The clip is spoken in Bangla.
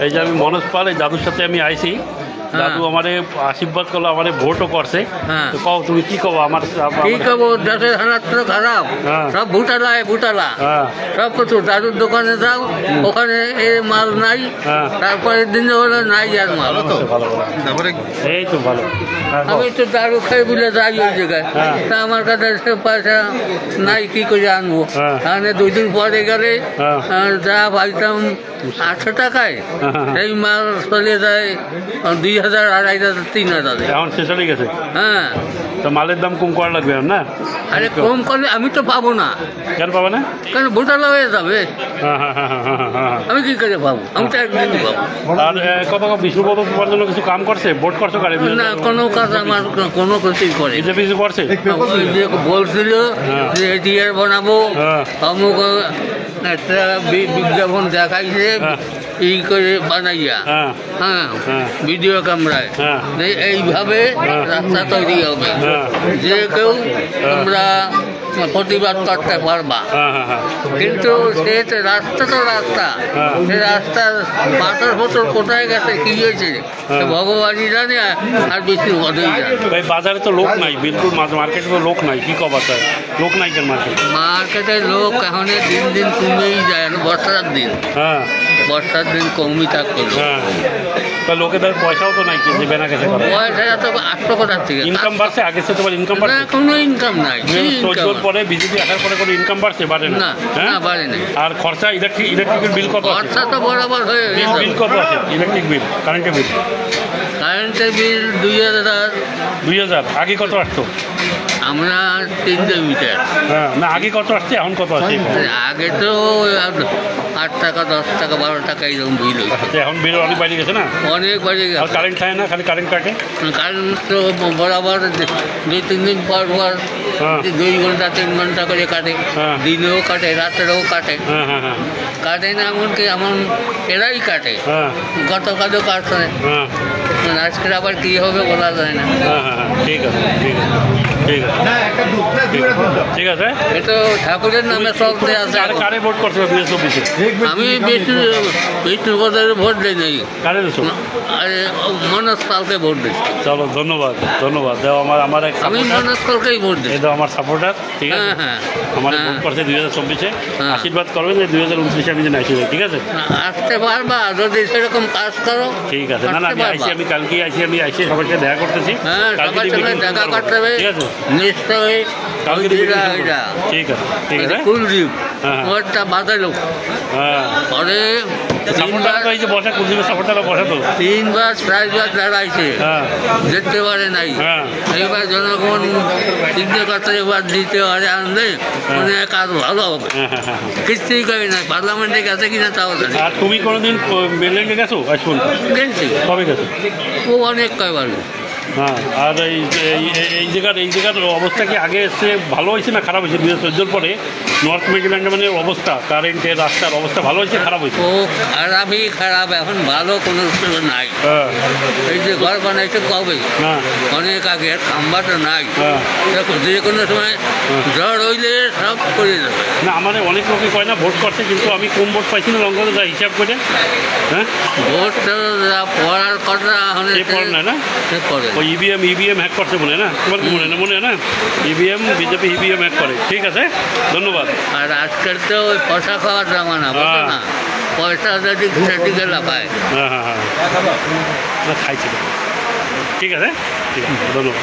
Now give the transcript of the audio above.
এই যে আমি মনোজ পাল, এই দাদুর সাথে আমি আইছি। দাদু আমারে আশীর্বাদ করলো, আমারে ভোটও করছে। তো কও তুমি কি কও? আমার কি কব, দেশের হালাত তো খারাপ, সব ভুটালা সব কিছু। দাদুর দোকানে যাও, ওখানে এ মাল নাই, তারপরের দিন হলো নাই আর মাল। এই তো ভালো। আমি তো দারু খাই বলে যাই ওই জায়গায়, তা আমার কাছে পয়সা নাই, কি করে আনবো? তাহলে 2 দিন পরে গেলে যা পাইতাম 800 টাকায়, এই মাল চলে যায় 2000, 2500, 3000। এখন শেষ হয়ে গেছে। হ্যাঁ, তো মালের দাম কম করা লাগবে না? আরে কম করলে আমি তো পাবো না। কেন পাবো না? কেন, ভোটালা হয়ে যাবে। আমি কি করে পাবো? আমি তো একদিনই পাবো। আর কত বিষ্ণুপদ তোমার জন্য কিছু কাম করছে? ভোট করছো কারে? না, কোনো কাজ আমার কোনো কিছুই করে। বিজেপি কিছু করছে? বলছিল যে এটিআর বানাবো, অমুক একটা বিজ্ঞাপন দেখাইছে এই করে বানাইয়া, হ্যাঁ, ভিডিও ক্যামেরায় এইভাবে রাস্তা তৈরি হবে, যে কেউ তোমরা প্রতিবাদ করতে পারবা। কিন্তু সে রাস্তা তো রাস্তা, সে রাস্তার পাথর ফটর কোথায় গেছে, কি হয়েছে ভগবানই জানে, আর বেশি বধই জানে। বাজারে তো লোক নাই, বিলকুল মার্কেটে তো লোক নাই, কি কবার লোক নাই কেন? মার্কেটে লোক এখন দিন দিন কমেই যায়, বর্ষার দিন। বর্ষার দিন কমই থাকতো। লোকেদের পয়সাও তো নাই, কিন্তু বেনা গেছে পয়সা তো 800 কোথার থেকে। ইনকাম বাড়ছে আগে থেকে? তোমার ইনকাম বাড়ছে? কোনো ইনকাম নাই। পরে বিজেপি আসার পরে কোনো ইনকাম বাড়ছে? বাড়ে না, বাড়ে না। আর খরচা ইলেকট্রিকের বিল কত? খরচা তো বরাবর হয়ে গেছে। বিল কত আছে? ইলেকট্রিক বিল, কারেন্টের বিল? কারেন্টের বিল 2000। 2000? আগে কত আসতো? আমরা 3 মিটার। না, আগে কত আসছে, এখন কত আসছে? আগে তো 8 টাকা, 10 টাকা, 12 টাকা এরকম বিল হইতো। এখন বিল অনেক বাড়ি গেছে না? অনেক বাড়ি গেছে। আর কারেন্ট খায় না, খালি কারেন্ট কাটে? কারেন্ট তো বরাবর 2-3 দিন পর 2 ঘন্টা 3 ঘন্টা করে কাটে। দিনেও কাটে, রাতেরও কাটে। কাটে না এমনকি এরাই কাটে। গতকালও কাটছে। আজকে আবার কি হবে বলা যায় না। ঠিক আছে, ঠিক আছে, ঠিক আছে, ঠিক আছে। এটা ঠাকুরের নামে সব দেওয়া আছে। কারে ভোট করতে হবে 2024-এ? আমি বিষ্ণুপদের ভোট দিই নাই। কারে দিচ্ছ? আরে মনোজ পালকে ভোট দিই। চলো, ধন্যবাদ, ধন্যবাদ। দেও আমার এক আমি মনোজ পালকেই ভোট দিই। এটা আমার সাপোর্টার, ঠিক আছে। আমার ভোট করছে 2024-এ। আশীর্বাদ করবেন যে 2029-এ আমি যেন আসি, ঠিক আছে? আসতে পারবা যদি সেরকম কাজ করো। ঠিক আছে। না, আমি আইসি, আমি কালকেই আইসি, আমি আইসি সবার সাথে দেখা করতেছি। সবার সাথে দেখা করতে হবে, ঠিক আছে? নিশ্চয়ই। ঠিক আছে, ঠিক আছে। কুলদীপ ওরটা বাঁধালো। পরে 3 বার 4 বার দাঁড়াইছে, দেখতে পারে নাই। এইবার জনগণ চিন্তা করতে, এবার দিতে পারে আনলে মানে কাজ ভালো হবে। কিছুই করি না, পার্লামেন্টে গেছে কিনা তাও জানি। আর তুমি কোনোদিন বেলেন্ডে গেছো? গেছি। কবে গেছো? ও অনেক কয়বার। আর এই জায়গার অবস্থা কি আগে এসে ভালো হয়েছে না খারাপ হয়েছে? 2014 পরে নর্থ মেঘল্যান্ডে মানে অবস্থা, কারেন্টের, রাস্তার অবস্থা ভালো হয়েছে খারাপ হয়েছে? ও খারাপই খারাপ, এখন ভালো কোনো কিছু নাই। এই যে ঘর বানাইছে কবে, অনেক আগে, খাম্বাটা নাই। যে কোনো সময় ঝড় হইলে সব করে যাবে। না, আমাদের অনেক লোকে কয় না ভোট করছে, কিন্তু আমি কম ভোট পাইছি না লঙ্কাতে, যা হিসাব করে। ভোটটা যা পড়ার কথা পড় না, না ওই ইভিএম হ্যাক করছে মনে হয় না? তোমার কি মনে হয় না? বিজেপি ইভিএম হ্যাক করে। ঠিক আছে, ধন্যবাদ। আর আজকাল তো ওই পয়সা খাওয়ার জামানা, বুঝো না? পয়সা যদি সেদিকে লাগায়। খাইছিল। ঠিক আছে, ঠিক আছে, ধন্যবাদ।